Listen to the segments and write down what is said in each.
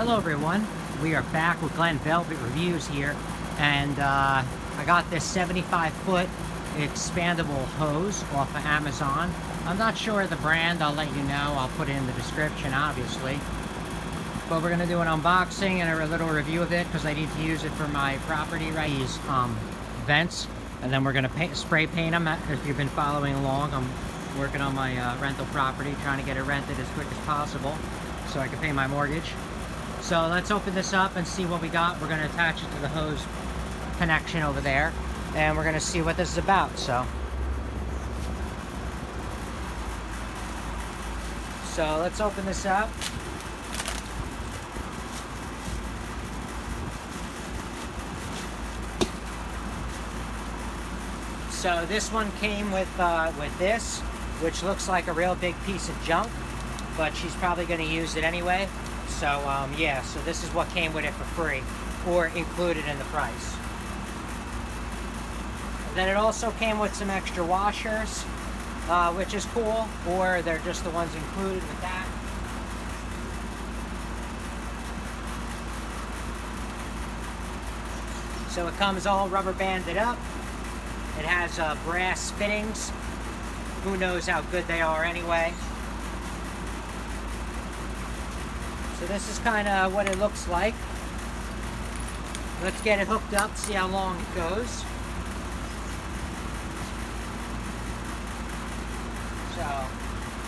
Hello everyone, we are back with Glenn Velvet Reviews here, and I got this 75-foot expandable hose off of Amazon. I'm not sure of the brand, I'll let you know, I'll put it in the description obviously. But we're going to do an unboxing and a little review of it because I need to use it for my property, right? These vents, and then we're going to spray paint them. If you've been following along, I'm working on my rental property, trying to get it rented as quick as possible so I can pay my mortgage. So let's open this up and see what we got. We're going to attach it to the hose connection over there, and we're going to see what this is about. So let's open this up. So this one came with this, which looks like a real big piece of junk, but she's probably going to use it anyway. So yeah, so this is what came with it for free, or included in the price. Then it also came with some extra washers, which is cool, or they're just the ones included with that. So it comes all rubber banded up. It has brass fittings. Who knows how good they are anyway. So this is kind of what it looks like. Let's get it hooked up, see how long it goes. So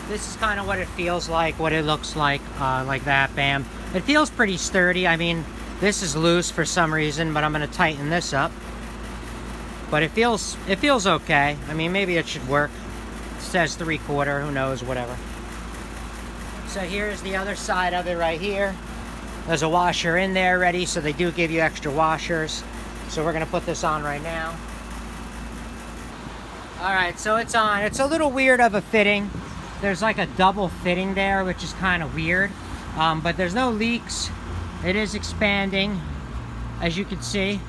this is kind of what it feels like, what it looks like that, bam. It feels pretty sturdy. I mean, this is loose for some reason, but I'm going to tighten this up. But it feels okay. I mean, maybe it should work. It says 3/4, who knows, whatever. So here's the other side of it right here. There's a washer in there ready, so they do give you extra washers. So we're gonna put this on right now. All right, so it's on. It's a little weird of a fitting. There's like a double fitting there, which is kind of weird. But there's no leaks. It is expanding, as you can see.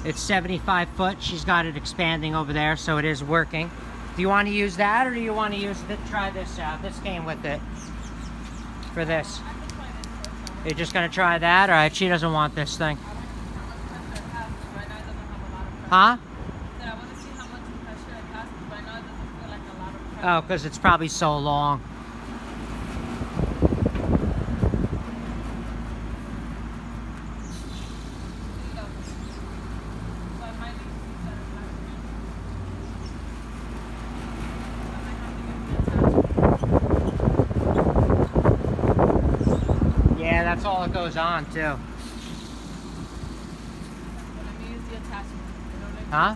It's 75 foot. She's got it expanding over there, so it is working. Do you want to use that, or do you want to use it? Try this out. This came with it for this. You're just going to try that? All right, she doesn't want this thing. Huh? Oh, because it's probably so long. Yeah, that's all it goes on too. Let me use the attachment. Huh?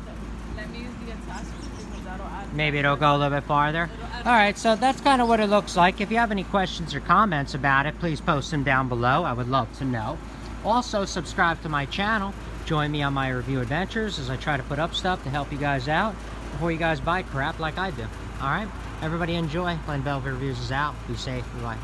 Let me use the attachment because that'll add. Maybe it'll go a little bit farther. Alright, so that's kind of what it looks like. If you have any questions or comments about it, please post them down below. I would love to know. Also, subscribe to my channel. Join me on my review adventures as I try to put up stuff to help you guys out before you guys buy crap like I do. Alright? Everybody enjoy. Glenn Velvet Reviews is out. Be safe. Bye-bye.